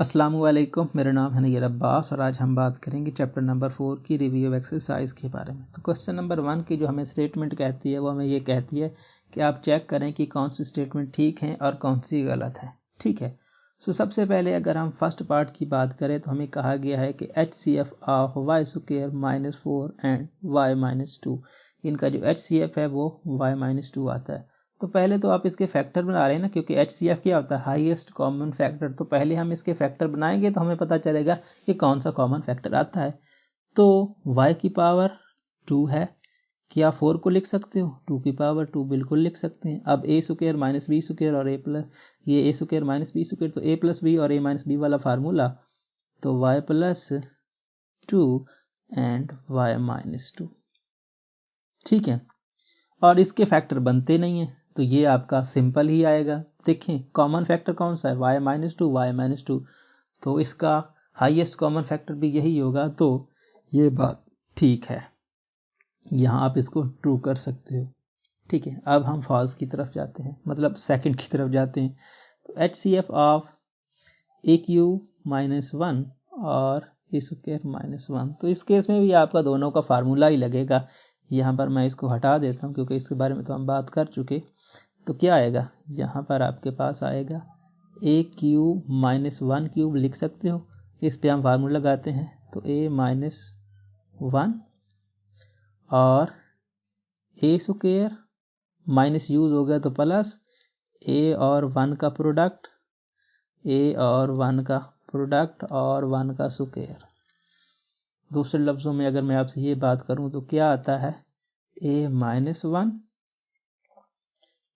अस्सलाम वालेकुम, मेरा नाम है नैयर अब्बास और आज हम बात करेंगे चैप्टर नंबर 4 की रिव्यू ऑफ एक्सरसाइज के बारे में। तो क्वेश्चन नंबर 1 की जो हमें स्टेटमेंट कहती है वो हमें ये कहती है कि आप चेक करें कि कौन सी स्टेटमेंट ठीक है और कौन सी गलत है। ठीक है, सो सबसे पहले अगर हम फर्स्ट पार्ट की बात करें तो हमें कहा गया है कि HCF of Y square minus 4 and Y minus 2, इनका जो HCF है वो वाई माइनस 2 आता है। तो पहले तो आप इसके फैक्टर बना रहे हैं ना, क्योंकि HCF क्या होता है, हाईएस्ट कॉमन फैक्टर। तो पहले हम इसके फैक्टर बनाएंगे तो हमें पता चलेगा कि कौन सा कॉमन फैक्टर आता है। तो y की पावर 2 है, क्या 4 को लिख सकते हो? 2 की पावर 2 बिल्कुल लिख सकते हैं। अब a square minus B square और ये a square minus B square, तो a प्लस बी और a माइनस बी वाला फार्मूला, तो y plus 2 and y minus 2। ठीक है, और इसके फैक्टर बनते नहीं है तो ये आपका सिंपल ही आएगा। देखें कॉमन फैक्टर कौन सा है, y माइनस 2 वाई माइनस 2, तो इसका हाईएस्ट कॉमन फैक्टर भी यही होगा। तो ये बात ठीक है, यहाँ आप इसको ट्रू कर सकते हो। ठीक है, अब हम फॉल्स की तरफ जाते हैं, मतलब सेकंड की तरफ जाते हैं। तो HCF of A cube minus 1 और ए स्क्वायर माइनस 1, तो इस केस में भी आपका दोनों का फार्मूला ही लगेगा। यहाँ पर मैं इसको हटा देता हूँ क्योंकि इसके बारे में तो हम बात कर चुके। तो क्या आएगा, यहाँ पर आपके पास आएगा ए क्यूब माइनस 1 क्यूब लिख सकते हो। इस पे हम फार्मूला लगाते हैं तो a माइनस 1 और ए स्क्वायर माइनस यूज हो गया तो प्लस a और 1 का प्रोडक्ट, a और 1 का प्रोडक्ट और 1 का स्क्वायर। दूसरे लफ्ज़ों में अगर मैं आपसे ये बात करूं तो क्या आता है, a minus 1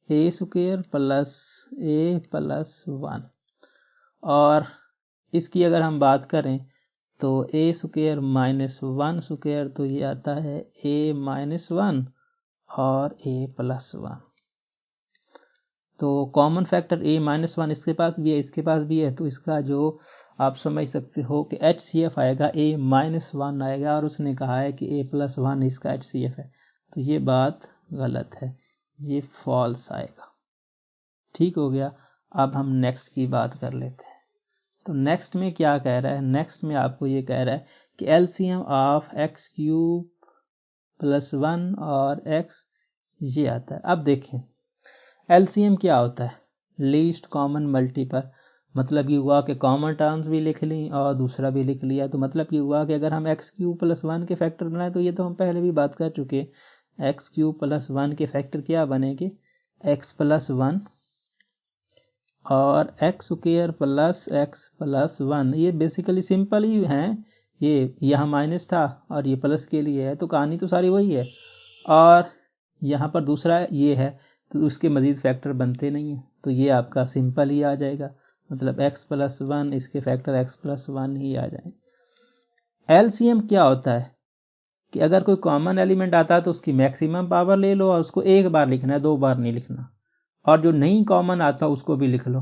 A square plus a plus 1, और इसकी अगर हम बात करें तो a स्क्वायर माइनस 1 स्क्वायर, तो ये आता है a माइनस 1 और a प्लस 1। तो कॉमन फैक्टर a माइनस 1 इसके पास भी है, इसके पास भी है, तो इसका जो आप समझ सकते हो कि HCF आएगा a माइनस 1 आएगा, और उसने कहा है कि a प्लस 1 इसका HCF है। तो ये बात गलत है, ये फॉल्स आएगा। ठीक हो गया। अब हम नेक्स्ट की बात कर लेते हैं। तो नेक्स्ट में क्या कह रहा है, नेक्स्ट में आपको ये कह रहा है कि LCM of x cube plus 1 और x ये आता है। अब देखें LCM क्या होता है, लीस्ट कॉमन मल्टीपल। मतलब ये हुआ कि कॉमन टर्म्स भी लिख ली और दूसरा भी लिख लिया। तो मतलब ये हुआ कि अगर हम एक्स क्यूब प्लस 1 के फैक्टर बनाए, तो ये तो हम पहले भी बात कर चुके, एक्स क्यूब प्लस 1 के फैक्टर क्या बनेंगे, एक्स प्लस 1 और X square plus x plus 1। ये बेसिकली सिंपल ही हैं, ये यहाँ माइनस था और ये प्लस के लिए है, तो कहानी तो सारी वही है। और यहाँ पर दूसरा ये है तो उसके मज़ीद फैक्टर बनते नहीं हैं, तो ये आपका सिंपल ही आ जाएगा। मतलब x प्लस 1 इसके फैक्टर x प्लस 1 ही आ जाएंगे। LCM क्या होता है कि अगर कोई कॉमन एलिमेंट आता है तो उसकी मैक्सिमम पावर ले लो और उसको एक बार लिखना है, 2 बार नहीं लिखना, और जो नहीं कॉमन आता उसको भी लिख लो।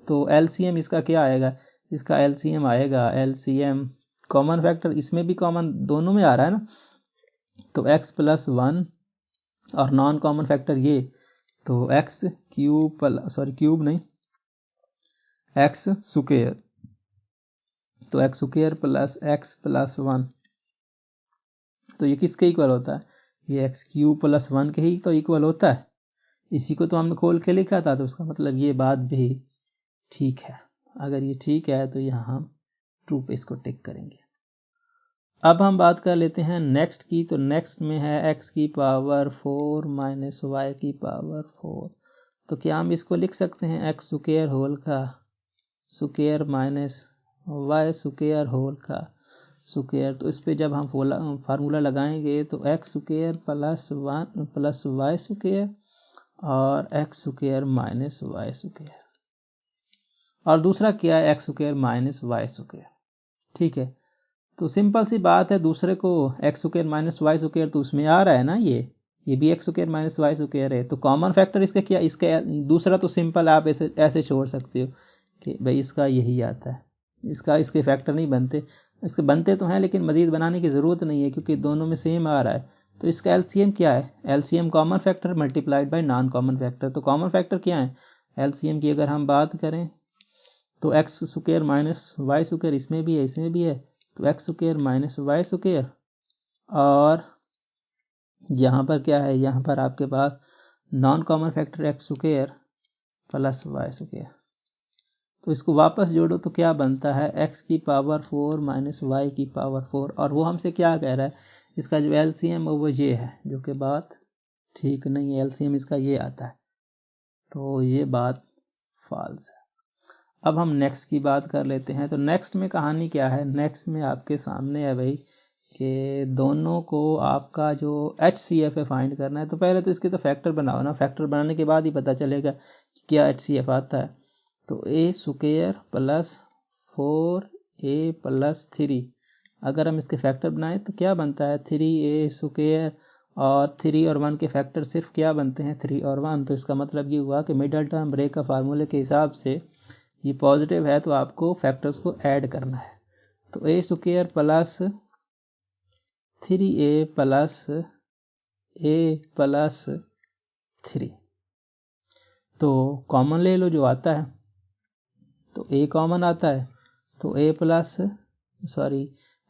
तो LCM इसका क्या आएगा, इसका LCM आएगा, LCM कॉमन फैक्टर इसमें भी कॉमन दोनों में आ रहा है ना, तो x प्लस 1 और नॉन कॉमन फैक्टर ये, तो एक्स क्यूब क्यूब नहीं एक्स स्क्वायर, तो X square plus x plus 1, तो ये किसके इक्वल होता है, ये एक्स क्यूब प्लस 1 के ही तो इक्वल होता है। इसी को तो हमने खोल के लिखा था, तो उसका मतलब ये बात भी ठीक है। अगर ये ठीक है तो यहाँ हम ट्रू पे इसको टिक करेंगे। अब हम बात कर लेते हैं नेक्स्ट की। तो नेक्स्ट में है x की पावर 4 माइनस वाई की पावर 4। तो क्या हम इसको लिख सकते हैं एक्स स्क्वायर होल का square minus Y square whole का स्क्वायर। तो इस पे जब हम फार्मूला लगाएंगे तो X square plus 1 plus Y square और X square minus Y square, और दूसरा क्या है, X square minus Y square. ठीक है, तो सिंपल सी बात है, दूसरे को X square minus Y square तो उसमें आ रहा है ना, ये भी X square minus Y square है। तो कॉमन फैक्टर इसका क्या, इसका दूसरा तो सिंपल आप ऐसे छोड़ सकते हो कि भाई इसका यही आता है, इसके फैक्टर नहीं बनते। इसके बनते तो हैं लेकिन मज़ीद बनाने की ज़रूरत नहीं है क्योंकि दोनों में सेम आ रहा है। तो इसका LCM क्या है, LCM common factor multiplied by non common factor. तो कॉमन फैक्टर क्या है LCM की अगर हम बात करें तो X square minus Y square इसमें भी है, इसमें भी है, तो X square minus Y square, और यहाँ पर क्या है, यहाँ पर आपके पास non common factor X square plus Y square. तो इसको वापस जोड़ो तो क्या बनता है, x की पावर 4 माइनस वाई की पावर 4, और वो हमसे क्या कह रहा है, इसका जो एलसीएम है वो ये है, जो कि बात ठीक नहीं है, एलसीएम इसका ये आता है, तो ये बात फॉल्स है। अब हम नेक्स्ट की बात कर लेते हैं। तो नेक्स्ट में कहानी क्या है, नेक्स्ट में आपके सामने है भाई कि दोनों को आपका जो HCF है फाइंड करना है। तो पहले तो इसके तो फैक्टर बनाओ ना, फैक्टर बनाने के बाद ही पता चलेगा कि क्या HCF आता है। तो a square plus 4a plus 3, अगर हम इसके फैक्टर बनाएं तो क्या बनता है, 3a स्क्वायर, और 3 और 1 के फैक्टर सिर्फ क्या बनते हैं, 3 और 1। तो इसका मतलब ये हुआ कि मिडल टर्म ब्रेक का फार्मूले के हिसाब से ये पॉजिटिव है, तो आपको फैक्टर्स को ऐड करना है। तो a square plus 3a plus a plus 3, तो कॉमन ले लो जो आता है, तो a कॉमन आता है, तो a प्लस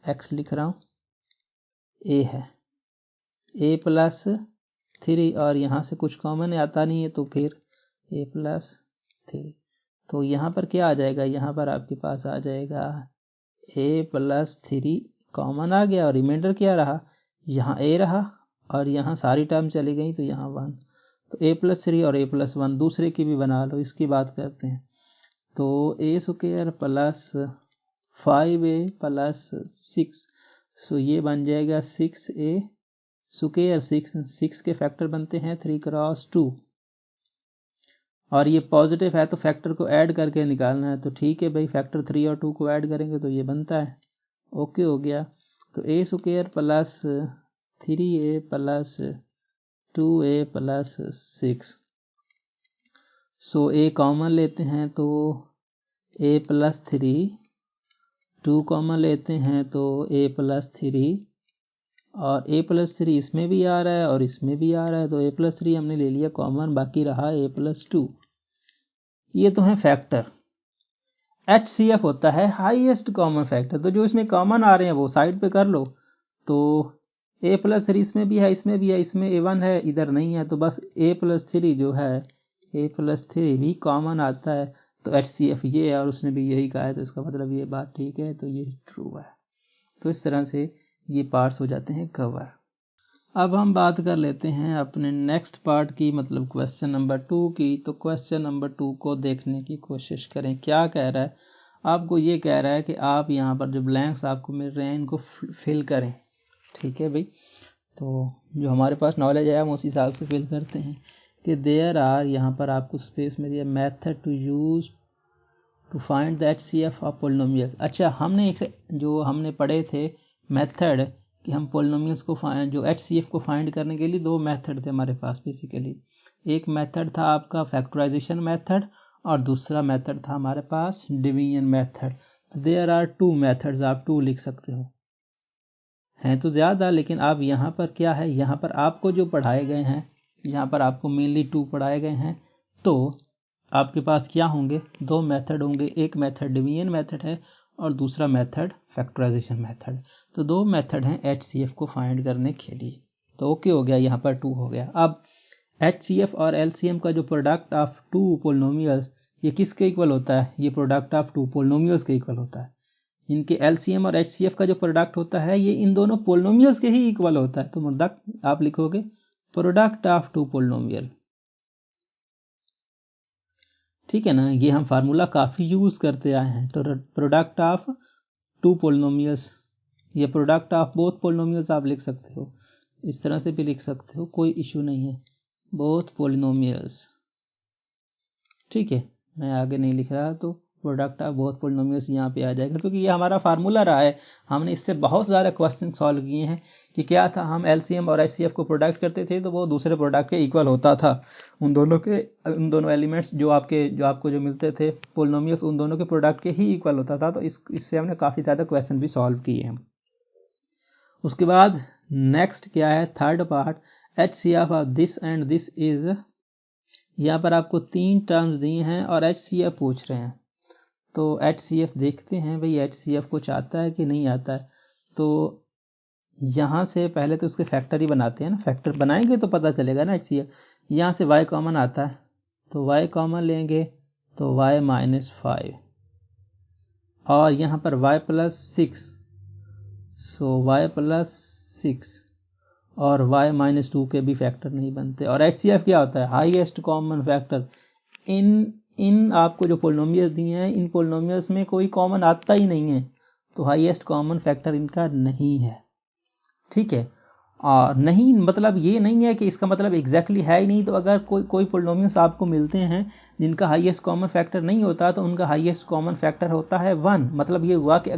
x लिख रहा हूँ, a है, a प्लस 3, और यहाँ से कुछ कॉमन आता नहीं है, तो फिर a प्लस 3। तो यहाँ पर क्या आ जाएगा, यहाँ पर आपके पास आ जाएगा a प्लस 3 कॉमन आ गया, और रिमाइंडर क्या रहा, यहाँ a रहा, और यहाँ सारी टर्म चली गई, तो यहाँ 1। तो a प्लस 3 और a प्लस 1 दूसरे की भी बना लो, इसकी बात करते हैं। तो a square plus 5a plus 6, सो ये बन जाएगा 6a स्क्वायर, 6 के फैक्टर बनते हैं 3 क्रॉस 2, और ये पॉजिटिव है तो फैक्टर को ऐड करके निकालना है। तो ठीक है भाई, फैक्टर 3 और 2 को ऐड करेंगे तो ये बनता है, ओके हो गया। तो a square plus 3a plus 2a plus 6, so a common लेते हैं तो a प्लस 3, 2 कॉमन लेते हैं तो a प्लस 3, और a प्लस 3 इसमें भी आ रहा है और इसमें भी आ रहा है, तो a प्लस 3 हमने ले लिया कॉमन, बाकी रहा a प्लस 2। ये तो है फैक्टर। HCF होता है हाईएस्ट कॉमन फैक्टर, तो जो इसमें कॉमन आ रहे हैं वो साइड पे कर लो। तो a प्लस 3 इसमें भी है, इसमें भी है, इसमें a1 है, इधर नहीं है, तो बस a प्लस 3 जो है, a प्लस 3 भी कॉमन आता है, तो HCF ये है, और उसने भी यही कहा है, तो इसका मतलब ये बात ठीक है, तो ये ट्रू है। तो इस तरह से ये पार्ट्स हो जाते हैं कवर। अब हम बात कर लेते हैं अपने नेक्स्ट पार्ट की, मतलब क्वेश्चन नंबर 2 की। तो क्वेश्चन नंबर 2 को देखने की कोशिश करें। क्या कह रहा है, आपको ये कह रहा है कि आप यहाँ पर जो ब्लैंक्स आपको मिल रहे हैं इनको फिल करें। ठीक है भाई, तो जो हमारे पास नॉलेज है हम उस हिसाब से फिल करते हैं कि देयर आर, यहाँ पर आपको स्पेस में दिया method to use to find the HCF of polynomials. अच्छा, हमने जो हमने पढ़े थे मेथड कि हम पोलिनोमियल्स को जो HCF को फाइंड करने के लिए 2 मेथड थे हमारे पास बेसिकली। एक मेथड था आपका फैक्टराइजेशन मेथड, और दूसरा मेथड था हमारे पास डिवीजन मेथड। तो देयर आर 2 मेथड्स, आप 2 लिख सकते हो, हैं तो ज़्यादा, लेकिन आप यहाँ पर क्या है, यहाँ पर आपको जो पढ़ाए गए हैं, यहाँ पर आपको मेनली 2 पढ़ाए गए हैं, तो आपके पास क्या होंगे, 2 मेथड होंगे। एक मेथड डिवीजन मेथड है और दूसरा मेथड फैक्टराइजेशन मेथड। तो 2 मेथड हैं HCF को फाइंड करने के लिए। तो ओके हो गया, यहाँ पर 2 हो गया। अब HCF और LCM का जो प्रोडक्ट ऑफ 2 पोलिनोमियल्स, ये किसके इक्वल होता है, ये प्रोडक्ट ऑफ 2 पोलिनोमियल्स के इक्वल होता है। इनके LCM और HCF का जो प्रोडक्ट होता है ये इन दोनों पोलिनोमियल्स के ही इक्वल होता है। तो प्रोडक्ट आप लिखोगे प्रोडक्ट ऑफ 2 पोलिनोमियल। ठीक है ना, ये हम फार्मूला काफ़ी यूज़ करते आए हैं। तो प्रोडक्ट ऑफ 2 पोलिनोमियल्स, ये प्रोडक्ट ऑफ बोथ पोलिनोमियल्स आप लिख सकते हो, इस तरह से भी लिख सकते हो, कोई इशू नहीं है, बोथ पोलिनोमियल्स। ठीक है, मैं आगे नहीं लिख रहा, तो प्रोडक्ट ऑफ बोथ पोलिनोमियल्स यहाँ पे आ जाएगा, क्योंकि ये हमारा फार्मूला रहा है। हमने इससे बहुत सारे क्वेश्चन सॉल्व किए हैं कि क्या था, हम LCM और HCF को प्रोडक्ट करते थे तो वो दूसरे प्रोडक्ट के इक्वल होता था। उन दोनों एलिमेंट्स जो आपको जो मिलते थे पोलिनोमियल्स, उन दोनों के प्रोडक्ट के ही इक्वल होता था। तो इससे हमने काफ़ी ज़्यादा क्वेश्चन भी सॉल्व किए हैं। उसके बाद नेक्स्ट क्या है, third part, HCF of this and this is. यहाँ पर आपको 3 टर्म्स दी हैं और HCF पूछ रहे हैं। तो HCF देखते हैं भाई HCF कुछ आता है कि नहीं आता है। तो यहाँ से पहले तो उसके फैक्टर ही बनाते हैं ना, फैक्टर बनाएंगे तो पता चलेगा ना HCF। यहाँ से y कॉमन आता है तो y कॉमन लेंगे तो y -5 और यहाँ पर y +6, सो y +6 और y -2 के भी फैक्टर नहीं बनते। और HCF क्या होता है? Highest common factor. इन आपको जो पोलिनोमियल्स दिए हैं इन पोलिनोमियल्स में कोई कॉमन आता ही नहीं है, तो हाईएस्ट कॉमन फैक्टर इनका नहीं है। ठीक है, और नहीं मतलब ये नहीं है कि इसका मतलब एग्जैक्टली है ही नहीं। तो अगर कोई पोलिनोमियल्स आपको मिलते हैं जिनका हाईएस्ट कॉमन फैक्टर नहीं होता तो उनका हाईएस्ट कॉमन फैक्टर होता है 1। मतलब ये हुआ कि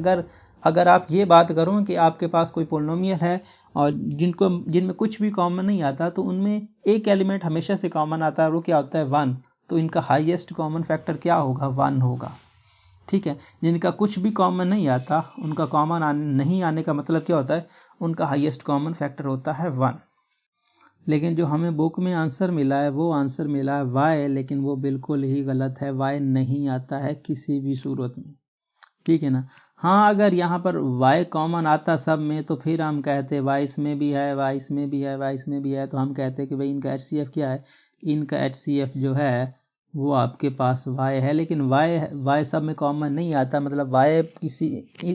अगर आप ये बात करो कि आपके पास कोई पोलिनोमियल है और जिनमें कुछ भी कॉमन नहीं आता तो उनमें एक एलिमेंट हमेशा से कॉमन आता है, वो क्या होता है 1। तो इनका हाईएस्ट कॉमन फैक्टर क्या होगा? 1 होगा। ठीक है, जिनका कुछ भी कॉमन नहीं आता उनका कॉमन नहीं आने का मतलब क्या होता है? उनका हाईएस्ट कॉमन फैक्टर होता है 1। लेकिन जो हमें बुक में आंसर मिला है वो आंसर मिला है y, लेकिन वो बिल्कुल ही गलत है। y नहीं आता है किसी भी सूरत में। ठीक है ना। हाँ, अगर यहाँ पर y कॉमन आता सब में तो फिर हम कहते y इसमें भी है, y इसमें भी है, y इसमें भी है, तो हम कहते कि भाई इनका HCF क्या है? इनका HCF जो है वो आपके पास y है। लेकिन y सब में कॉमन नहीं आता, मतलब y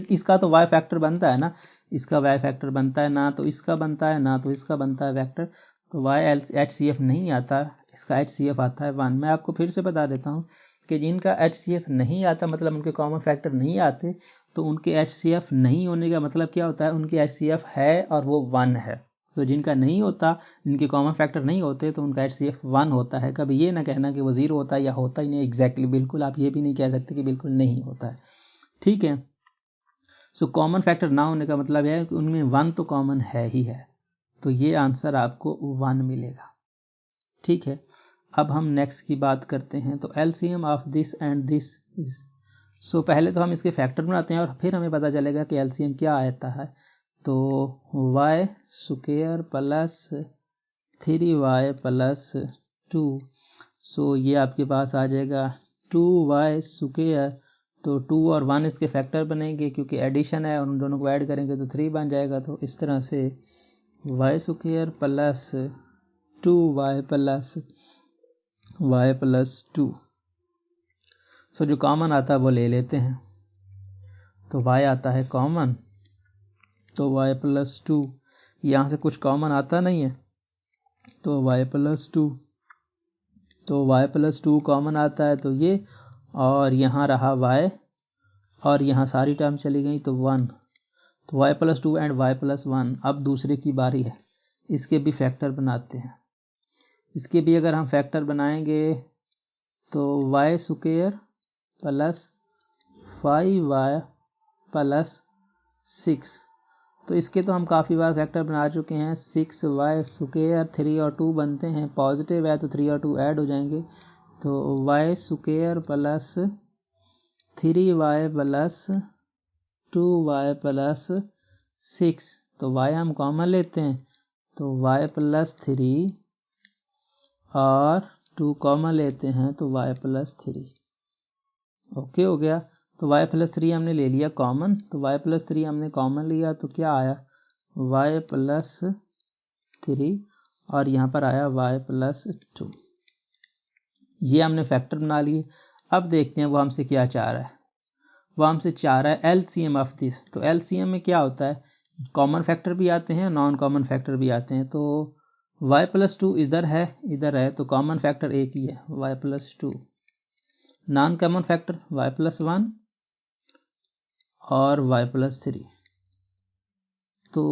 इसका तो y फैक्टर बनता है ना, इसका y फैक्टर बनता है ना, तो इसका बनता है ना, तो इसका बनता है फैक्टर। तो y HCF नहीं आता, इसका HCF आता है 1। मैं आपको फिर से बता देता हूँ कि जिनका HCF नहीं आता मतलब उनके कॉमन फैक्टर नहीं आते, तो उनके HCF नहीं होने का मतलब क्या होता है? उनके HCF है और वो 1 है। तो जिनका नहीं होता, जिनके कॉमन फैक्टर नहीं होते, तो उनका HCF 1 होता है। कभी ये ना कहना कि वो 0 होता है या होता ही नहीं। एग्जैक्टली बिल्कुल आप ये भी नहीं कह सकते कि बिल्कुल नहीं होता है। ठीक है, सो कॉमन फैक्टर ना होने का मतलब है कि उनमें 1 तो कॉमन है ही है, तो ये आंसर आपको 1 मिलेगा। ठीक है, अब हम नेक्स्ट की बात करते हैं। तो LCM of this and this is, so पहले तो हम इसके फैक्टर बनाते हैं और फिर हमें पता चलेगा कि LCM क्या आता है। तो y square plus 3y plus 2, सो ये आपके पास आ जाएगा 2y स्क्वायर। तो 2 और 1 इसके फैक्टर बनेंगे क्योंकि एडिशन है और उन दोनों को ऐड करेंगे तो 3 बन जाएगा। तो इस तरह से y square plus 2y plus 2। सो जो कॉमन आता है वो ले लेते हैं। तो y आता है कॉमन, तो y प्लस 2, यहाँ से कुछ कॉमन आता नहीं है तो y प्लस 2, तो y प्लस 2 कॉमन आता है तो ये, और यहाँ रहा y और यहाँ सारी टर्म चली गई तो 1, तो y plus 2 and y plus 1। अब दूसरे की बारी है, इसके भी फैक्टर बनाते हैं। इसके भी अगर हम फैक्टर बनाएंगे तो y square plus 5y plus 6, तो इसके तो हम काफ़ी बार फैक्टर बना चुके हैं। 6y स्क्वायर, 3 और 2 बनते हैं, पॉजिटिव है तो 3 और 2 ऐड हो जाएंगे। तो y square plus 3y plus 2y plus 6, तो y हम कॉमन लेते हैं तो y प्लस 3 और 2 कॉमन लेते हैं तो y प्लस 3। ओके हो गया। तो y प्लस 3 हमने ले लिया कॉमन, तो y प्लस 3 हमने कॉमन लिया तो क्या आया? y प्लस 3 और यहाँ पर आया y प्लस 2। ये हमने फैक्टर बना लिए। अब देखते हैं वो हमसे क्या चाह रहा है। वो हमसे चाह रहा है LCM ऑफ दिस। तो LCM में क्या होता है? कॉमन फैक्टर भी आते हैं, नॉन कॉमन फैक्टर भी आते हैं। तो y प्लस 2 इधर है तो कॉमन फैक्टर एक ही है y plus 2। Non common factor y plus 1 और y प्लस 3। तो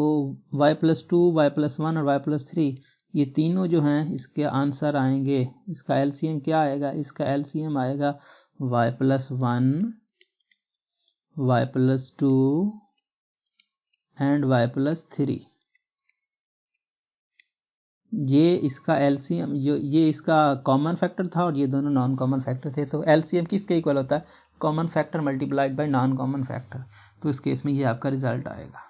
y प्लस 2, y प्लस 1 और y प्लस 3 ये तीनों जो हैं इसके आंसर आएंगे। इसका LCM क्या आएगा? इसका LCM आएगा y plus 1, y plus 2 and y plus 3। ये इसका LCM ये इसका कॉमन फैक्टर था और ये दोनों नॉन कॉमन फैक्टर थे। तो LCM किसके इक्वल होता है? Common factor multiplied by non common factor. तो इस केस में ये आपका रिजल्ट आएगा।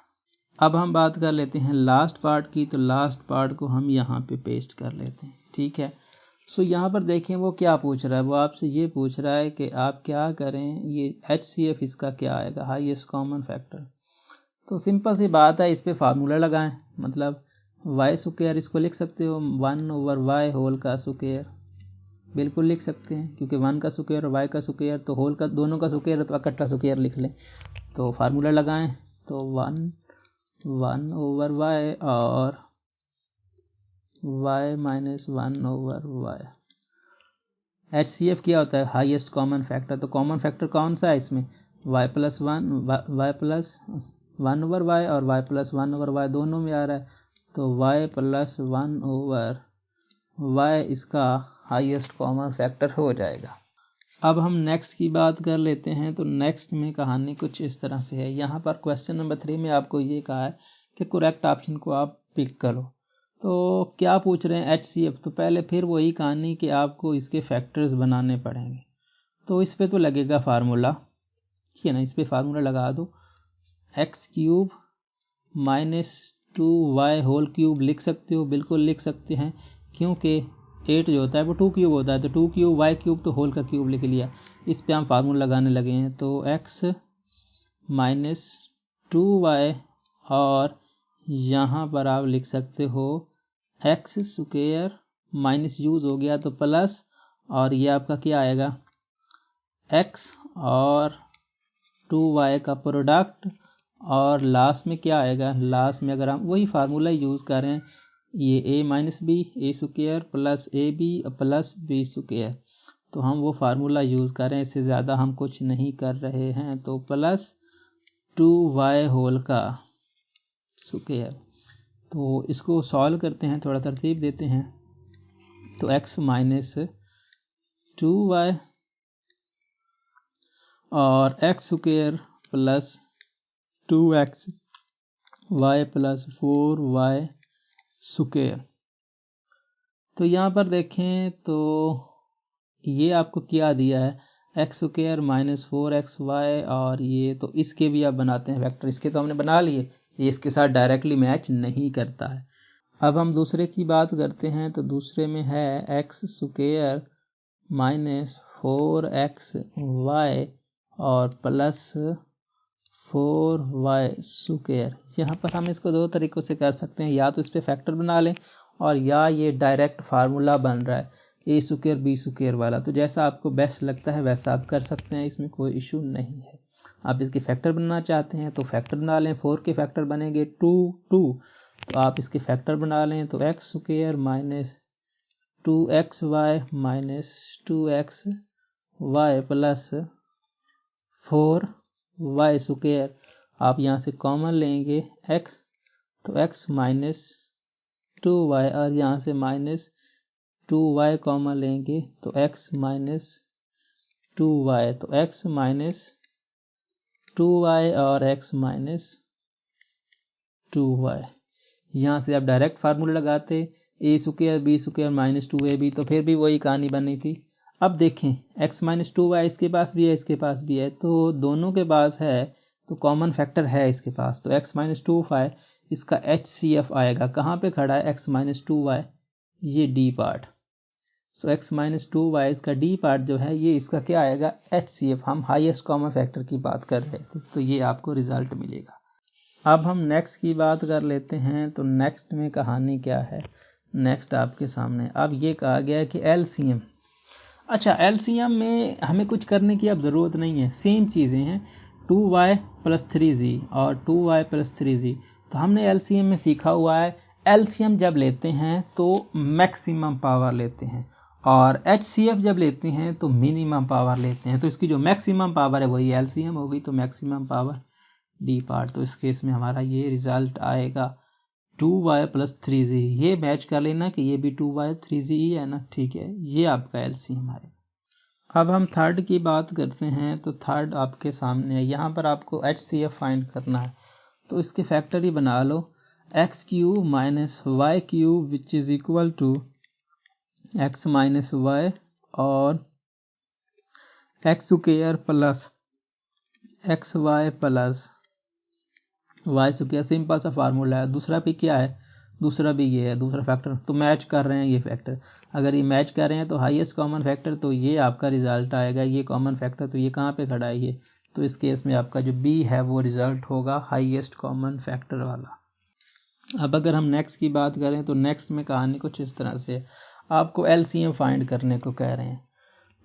अब हम बात कर लेते हैं लास्ट पार्ट की। तो लास्ट पार्ट को हम यहाँ पे पेस्ट कर लेते हैं। ठीक है, सो यहाँ पर देखें वो क्या पूछ रहा है, वो आपसे ये पूछ रहा है कि आप क्या करें, ये HCF इसका क्या आएगा, हाईएस्ट कॉमन फैक्टर। तो सिंपल सी बात है, इस पे फार्मूला लगाएं, मतलब y स्क्वायर इसको लिख सकते हो 1/y होल का स्क्वायर, बिल्कुल लिख सकते हैं, क्योंकि 1 का स्क्वायर और y का स्क्वायर तो होल का दोनों का स्क्वायर है तो इकट्ठा स्क्वायर लिख लें। तो फार्मूला लगाएं तो 1/y और y माइनस 1/y। HCF क्या होता है, हाईएस्ट कॉमन फैक्टर। तो कॉमन फैक्टर कौन सा है इसमें, y प्लस 1/y और y प्लस 1/y दोनों में आ रहा है, तो y प्लस 1/y इसका हाईएस्ट कॉमन फैक्टर हो जाएगा। अब हम नेक्स्ट की बात कर लेते हैं। तो नेक्स्ट में कहानी कुछ इस तरह से है। यहाँ पर क्वेश्चन नंबर 3 में आपको ये कहा है कि करेक्ट ऑप्शन को आप पिक करो। तो क्या पूछ रहे हैं, HCF। तो पहले फिर वही कहानी कि आपको इसके फैक्टर्स बनाने पड़ेंगे। तो इस पे तो लगेगा फार्मूला, ठीक है ना, इस पे फार्मूला लगा दो, x³ minus 2y whole cube लिख सकते हो, बिल्कुल लिख सकते हैं, क्योंकि 8 जो होता है वो 2³ होता है, तो 2³ y³ तो होल का क्यूब लिख लिया। इस पे हम फार्मूला लगाने लगे हैं, तो x माइनस 2y और यहाँ पर आप लिख सकते हो x स्क्वायर माइनस यूज हो गया तो प्लस, और ये आपका क्या आएगा x और 2y का प्रोडक्ट, और लास्ट में क्या आएगा, लास्ट में अगर हम वही फार्मूला यूज़ करें, ये a minus B A square plus ab plus B square, तो हम वो फार्मूला यूज़ करें, इससे ज़्यादा हम कुछ नहीं कर रहे हैं। तो प्लस 2y होल का स्क्वायर। तो इसको सॉल्व करते हैं, थोड़ा तरतीब देते हैं। तो x माइनस 2y और x square plus 2x y plus 4y square. तो यहाँ पर देखें तो ये आपको क्या दिया है, x स्क्वायर माइनस 4xy, और ये तो इसके भी आप बनाते हैं वेक्टर, इसके तो हमने बना लिए, ये इसके साथ डायरेक्टली मैच नहीं करता है। अब हम दूसरे की बात करते हैं। तो दूसरे में है x स्क्वायर माइनस 4xy और प्लस 4y स्क्वायर। यहाँ पर हम इसको दो तरीक़ों से कर सकते हैं, या तो इस पर फैक्टर बना लें, और या ये डायरेक्ट फार्मूला बन रहा है a स्क्वायर b स्क्वायर वाला। तो जैसा आपको बेस्ट लगता है वैसा आप कर सकते हैं, इसमें कोई इशू नहीं है। आप इसके फैक्टर बनना चाहते हैं तो फैक्टर बना लें, 4 के फैक्टर बनेंगे 2, तो आप इसके फैक्टर बना लें, तो x square minus 2xy minus 2xy plus 4y square. आप यहाँ से कॉमन लेंगे x, तो x माइनस 2y, और यहाँ से माइनस 2y कॉमन लेंगे तो x माइनस 2y, तो x माइनस 2y और x माइनस 2y। यहाँ से आप डायरेक्ट फार्मूला लगाते a square b square minus 2ab, तो फिर भी वही कहानी बनी थी। अब देखें x माइनस 2y इसके पास भी है, इसके पास भी है, तो दोनों के पास है, तो कॉमन फैक्टर है इसके पास, तो x माइनस 2y इसका HCF आएगा। कहाँ पे खड़ा है x माइनस 2y, ये d पार्ट। सो x माइनस 2y इसका d पार्ट जो है ये इसका क्या आएगा, HCF। हम हाईएस्ट कॉमन फैक्टर की बात कर रहे थे, तो ये आपको रिजल्ट मिलेगा। अब हम नेक्स्ट की बात कर लेते हैं। तो नेक्स्ट में कहानी क्या है, नेक्स्ट आपके सामने अब ये कहा गया है कि LCM। अच्छा, LCM में हमें कुछ करने की अब ज़रूरत नहीं है, सेम चीज़ें हैं, 2y प्लस 3z और 2y प्लस 3z। तो हमने LCM में सीखा हुआ है, LCM जब लेते हैं तो मैक्सिमम पावर लेते हैं, और HCF जब लेते हैं तो मिनिमम पावर लेते हैं। तो इसकी जो मैक्सिमम पावर है वही LCM होगी, तो मैक्सिमम पावर डी पार्ट। तो इस केस में हमारा ये रिजल्ट आएगा 2y प्लस 3z। ये मैच कर लेना कि ये भी 2y 3z ही है ना, ठीक है, ये आपका LCM आएगा। अब हम थर्ड की बात करते हैं। तो थर्ड आपके सामने है, यहाँ पर आपको HCF फाइंड करना है, तो इसके फैक्टर ही बना लो, x³ minus y³ which is equal to x minus y और x square plus xy plus y square. Simple सा फार्मूला है। दूसरा पे क्या है, दूसरा भी ये है, दूसरा फैक्टर, तो मैच कर रहे हैं ये फैक्टर। अगर ये मैच कर रहे हैं तो हाईएस्ट कॉमन फैक्टर, तो ये आपका रिजल्ट आएगा। ये कॉमन फैक्टर तो ये कहाँ पे खड़ा है ये, तो इस केस में आपका जो बी है वो रिजल्ट होगा हाईएस्ट कॉमन फैक्टर वाला। अब अगर हम नेक्स्ट की बात करें तो नेक्स्ट में कहानी कुछ इस तरह से है, आपको एलसीएम फाइंड करने को कह रहे हैं।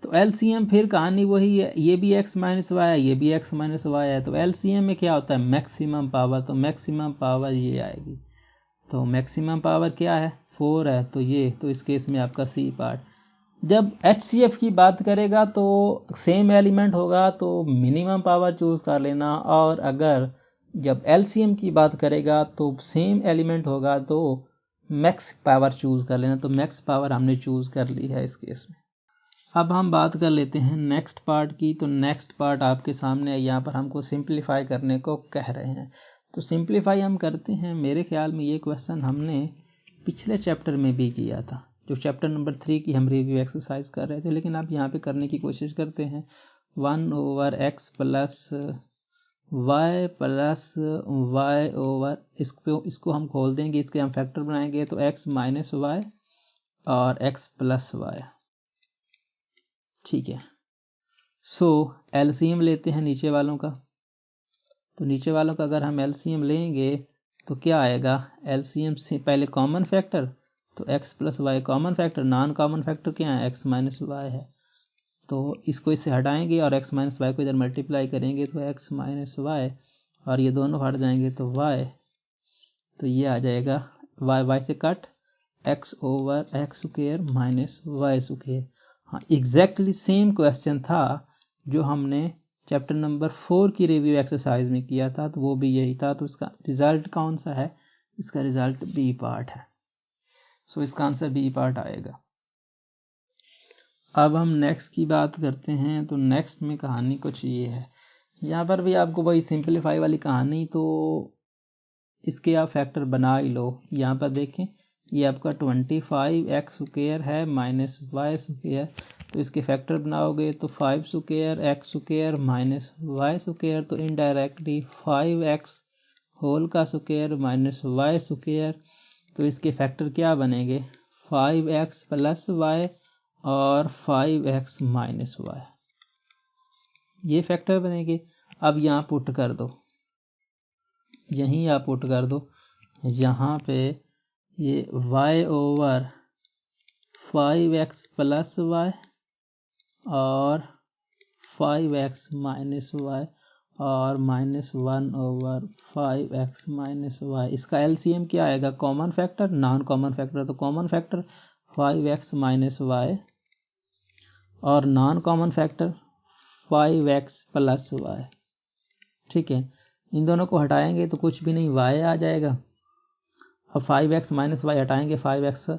तो एलसीएम फिर कहानी वही है, ये भी x माइनस वाई है, ये भी x माइनस वाई है। तो एलसीएम में क्या होता है, मैक्सिमम पावर, तो मैक्सिमम पावर ये आएगी। तो मैक्सिमम पावर क्या है, 4 है, तो ये, तो इस केस में आपका सी पार्ट। जब HCF की बात करेगा तो सेम एलिमेंट होगा तो मिनिमम पावर चूज कर लेना, और अगर जब LCM की बात करेगा तो सेम एलिमेंट होगा तो मैक्स पावर चूज कर लेना। तो मैक्स पावर हमने चूज कर ली है इस केस में। अब हम बात कर लेते हैं नेक्स्ट पार्ट की। तो नेक्स्ट पार्ट आपके सामने है, यहाँ पर हमको सिंप्लीफाई करने को कह रहे हैं। तो सिंप्लीफाई हम करते हैं, मेरे ख्याल में ये क्वेश्चन हमने पिछले चैप्टर में भी किया था, जो चैप्टर नंबर 3 की हम रिव्यू एक्सरसाइज कर रहे थे, लेकिन आप यहाँ पे करने की कोशिश करते हैं। 1/x plus y plus y over, इसको हम खोल देंगे, इसके हम फैक्टर बनाएंगे तो x माइनस वाई और x प्लस वाई। ठीक है, सो एलसीएम लेते हैं नीचे वालों का। तो नीचे वालों का अगर हम एलसीएम लेंगे तो क्या आएगा, एलसीएम से पहले कॉमन फैक्टर, तो x plus Y common factor, non common factor क्या है, x माइनस वाई है। तो इसको इससे हटाएंगे और x माइनस वाई को इधर मल्टीप्लाई करेंगे तो x माइनस वाई, और ये दोनों हट जाएंगे तो y, तो ये आ जाएगा y से cut, x over X square minus Y square. हाँ, एग्जैक्टली सेम क्वेश्चन था जो हमने चैप्टर नंबर 4 की रिव्यू एक्सरसाइज में किया था, तो वो भी यही था। तो इसका रिजल्ट कौन सा है, इसका रिजल्ट बी पार्ट है। सो इसका आंसर बी पार्ट आएगा। अब हम नेक्स्ट की बात करते हैं। तो नेक्स्ट में कहानी कुछ ये है, यहाँ पर भी आपको वही सिंप्लीफाई वाली कहानी, तो इसके आप फैक्टर बना ही लो। यहाँ पर देखें, ये आपका 25x स्क्वायर है माइनस वाई स्क्वायर, तो इसके फैक्टर बनाओगे तो 5 square x square minus Y square, तो इनडायरेक्टली 5x होल का स्क्वायर माइनस वाई स्क्वायर। तो इसके फैक्टर क्या बनेंगे, 5x प्लस वाई और 5x माइनस वाई, ये फैक्टर बनेंगे। अब यहाँ पुट कर दो, यहीं आप पुट कर दो, यहाँ पे ये y over 5x plus Y और 5x माइनस वाई और minus 1 over 5x minus Y. इसका एलसीएम क्या आएगा, common factor, non common factor, तो common factor 5x minus Y और non common factor 5x plus Y. ठीक है, इन दोनों को हटाएंगे तो कुछ भी नहीं, y आ जाएगा। अब 5x माइनस वाई हटाएंगे, 5x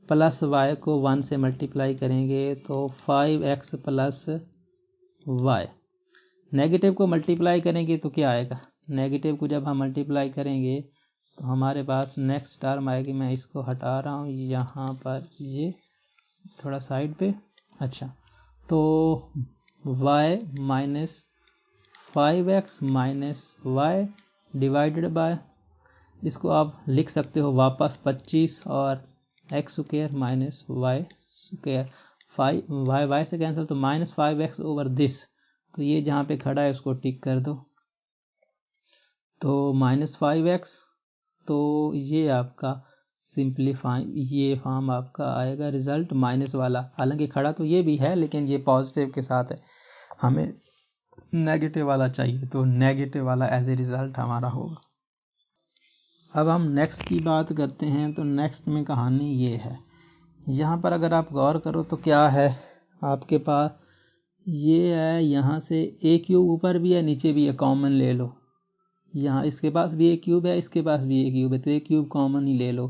प्लस वाई को 1 से मल्टीप्लाई करेंगे तो 5x प्लस वाई। नेगेटिव को मल्टीप्लाई करेंगे तो क्या आएगा, नेगेटिव को जब हम मल्टीप्लाई करेंगे तो हमारे पास नेक्स्ट टर्म आएगी। मैं इसको हटा रहा हूँ यहाँ पर, ये थोड़ा साइड पे। अच्छा, तो y minus 5x minus Y divided by, इसको आप लिख सकते हो वापस 25 और x square minus Y square, 5 y से कैंसिल, तो माइनस 5x ओवर दिस, तो ये जहाँ पे खड़ा है उसको टिक कर दो, तो माइनस 5x, तो ये आपका सिंप्लीफाई, ये फॉर्म आपका आएगा रिजल्ट माइनस वाला। हालांकि खड़ा तो ये भी है लेकिन ये पॉजिटिव के साथ है, हमें नेगेटिव वाला चाहिए, तो नेगेटिव वाला एज ए रिजल्ट हमारा होगा। अब हम नेक्स्ट की बात करते हैं। तो नेक्स्ट में कहानी ये है, यहाँ पर अगर आप गौर करो तो क्या है आपके पास, ये है, यहाँ से ए क्यूब ऊपर भी है नीचे भी है, कॉमन ले लो। यहाँ इसके पास भी ए क्यूब है, इसके पास भी ए क्यूब है, तो ए क्यूब कॉमन ही ले लो।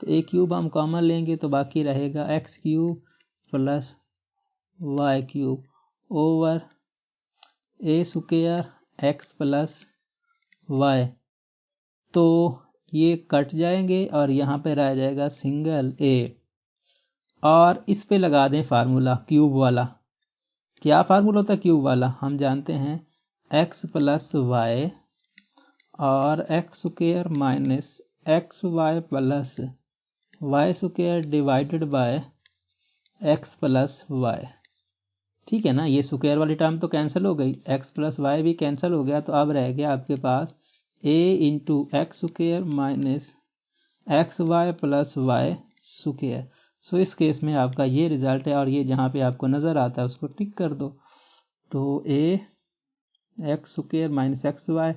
तो ए क्यूब हम कॉमन लेंगे तो बाकी रहेगा X cube plus Y cube over ए स्क्वायर एक्स प्लस वाई। तो ये कट जाएंगे और यहाँ पे रह जाएगा सिंगल ए, और इस पे लगा दें फार्मूला क्यूब वाला। क्या फार्मूला होता है क्यूब वाला, हम जानते हैं x प्लस वाई और X square minus X Y plus Y square divided by X plus Y. ठीक है ना, ये स्क्वायर वाली टर्म तो कैंसिल हो गई, एक्स प्लस वाई भी कैंसिल हो गया, तो अब रह गया आपके पास A into X square minus X Y plus Y square. So इस केस में आपका ये रिजल्ट है, और ये जहाँ पे आपको नज़र आता है उसको टिक कर दो। तो A X square minus X Y,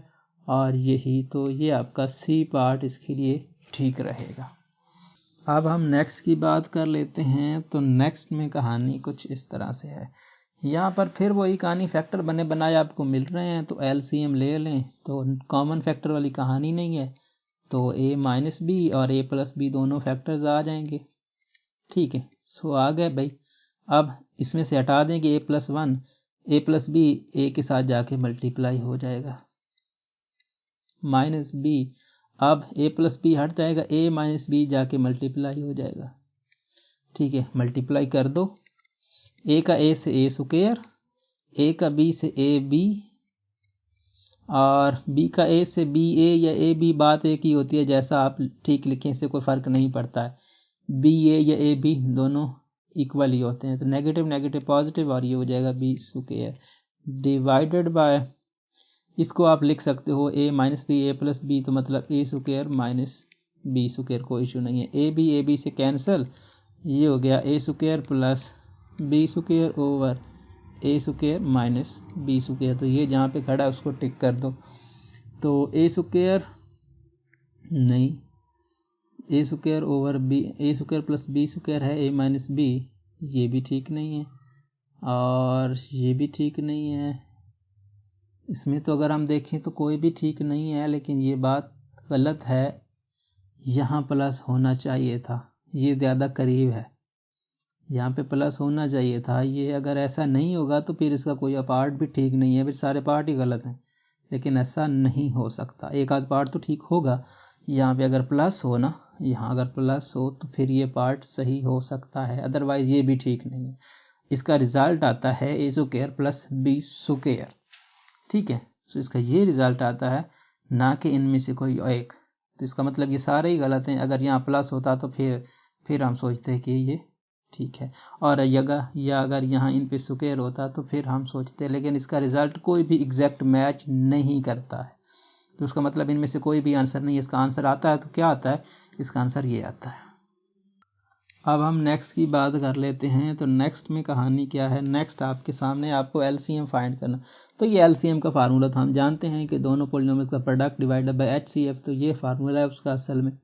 और यही तो ये आपका सी पार्ट इसके लिए ठीक रहेगा। अब हम नेक्स्ट की बात कर लेते हैं। तो नेक्स्ट में कहानी कुछ इस तरह से है। यहाँ पर फिर वही कहानी, फैक्टर बने बनाए आपको मिल रहे हैं, तो एलसीएम ले लें, तो कॉमन फैक्टर वाली कहानी नहीं है, तो ए माइनस बी और ए प्लस बी दोनों फैक्टर्स आ जाएंगे। ठीक है, सो आ गए भाई। अब इसमें से हटा देंगे ए प्लस वन, ए प्लस बी ए के साथ जाके मल्टीप्लाई हो जाएगा माइनस बी। अब ए प्लस बी हट जाएगा, ए माइनस बी जाके मल्टीप्लाई हो जाएगा। ठीक है, मल्टीप्लाई कर दो, ए का ए से ए स्क्वायर, ए का बी से ए बी, और बी का ए से बी ए या ए बी, बात एक ही होती है, जैसा आप ठीक लिखें इससे कोई फ़र्क नहीं पड़ता है। बी ए या ए बी दोनों इक्वल ही होते हैं, तो नेगेटिव नेगेटिव पॉजिटिव, और ये हो जाएगा बी स्क्वायर डिवाइडेड बाय, इसको आप लिख सकते हो a minus B a plus b, तो मतलब a square minus B square, कोई इशू नहीं है। ए बी से कैंसिल, ये हो गया a square plus B square over A square minus B square. तो ये जहाँ पे खड़ा है उसको टिक कर दो। तो ए स्क्वायर नहीं, ए square over B, A square plus B square है, ए माइनस बी, ये भी ठीक नहीं है और ये भी ठीक नहीं है। इसमें तो अगर हम देखें तो कोई भी ठीक नहीं है, लेकिन ये बात गलत है, यहाँ प्लस होना चाहिए था, ये ज़्यादा करीब है, यहाँ पे प्लस होना चाहिए था। ये अगर ऐसा नहीं होगा तो फिर इसका कोई पार्ट भी ठीक नहीं है, फिर सारे पार्ट ही गलत हैं, लेकिन ऐसा नहीं हो सकता, एक आध पार्ट तो ठीक होगा। यहाँ पे अगर प्लस हो ना, यहाँ अगर प्लस हो तो फिर ये पार्ट सही हो सकता है, अदरवाइज ये भी ठीक नहीं है। इसका रिजल्ट आता है ए स्क्वायर प्लस बी स्क्वायर। ठीक है, तो इसका ये रिजल्ट आता है, ना कि इनमें से कोई एक। तो इसका मतलब ये सारे ही गलत हैं। अगर यहाँ प्लस होता तो फिर हम सोचते हैं कि ये ठीक है, और अगर यहाँ इन पे स्क्वायर होता तो फिर हम सोचते, लेकिन इसका रिजल्ट कोई भी एग्जैक्ट मैच नहीं करता है, तो उसका मतलब इनमें से कोई भी आंसर नहीं है। इसका आंसर आता है तो क्या आता है, इसका आंसर ये आता है। अब हम नेक्स्ट की बात कर लेते हैं। तो नेक्स्ट में कहानी क्या है, नेक्स्ट आपके सामने आपको एलसीएम फाइंड करना। तो ये एलसीएम का फार्मूला था, हम जानते हैं कि दोनों पॉलिनोमियल्स का प्रोडक्ट डिवाइडेड बाय एचसीएफ, तो ये फार्मूला है उसका असल में,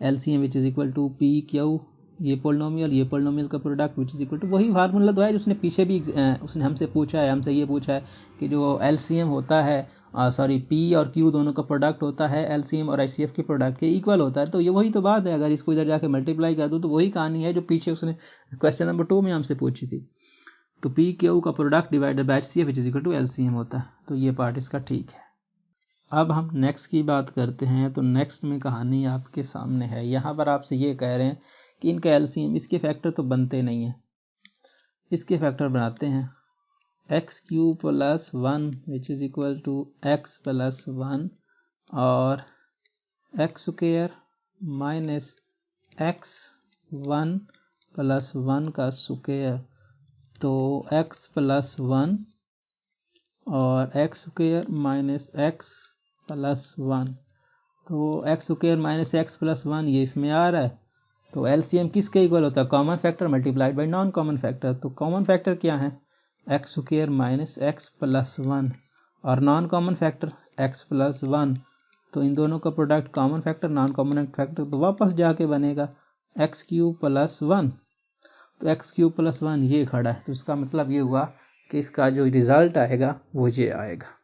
LCM which is equal to P Q, ये पोलिनोमियल का product which is equal to, वही फार्मूला तो है जो उसने पीछे भी उसने हमसे पूछा है, हमसे ये पूछा है कि जो एलसीएम होता है, पी और क्यू दोनों का प्रोडक्ट होता है, एलसीएम और एचसीएफ के प्रोडक्ट के इक्वल होता है। तो ये वही तो बात है, अगर इसको इधर जाके मल्टीप्लाई कर दो तो वही कहानी है जो पीछे उसने क्वेश्चन नंबर 2 में हमसे पूछी थी। तो पी क्यू का product divided by HCF which is equal to LCM होता है, तो ये पार्ट इसका ठीक है। अब हम नेक्स्ट की बात करते हैं। तो नेक्स्ट में कहानी आपके सामने है, यहाँ पर आपसे ये कह रहे हैं कि इनका एलसीएम, इसके फैक्टर तो बनते नहीं हैं, इसके फैक्टर बनाते हैं X Q plus 1 which is equal to X plus 1 और X square minus X 1 plus 1 का स्क्वायर। तो एक्स प्लस 1 और X square minus X plus 1, तो X square minus X plus 1 ये इसमें आ रहा है। तो एलसीएम किसके इक्वल होता है, common factor multiplied by non common factor. तो कॉमन फैक्टर क्या है, X square minus X plus 1, और non common factor x plus 1। तो इन दोनों का product common factor non common factor, तो वापस जाके बनेगा एक्स क्यू प्लस 1। तो एक्स क्यू प्लस 1 ये खड़ा है, तो इसका मतलब ये हुआ कि इसका जो रिजल्ट आएगा वो ये आएगा।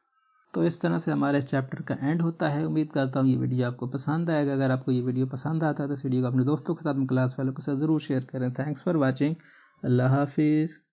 तो इस तरह से हमारे चैप्टर का एंड होता है। उम्मीद करता हूँ ये वीडियो आपको पसंद आएगा। अगर आपको ये वीडियो पसंद आता है तो इस वीडियो को अपने दोस्तों के साथ, क्लास वालों के साथ ज़रूर शेयर करें। Thanks for watching. अल्लाह हाफिज़।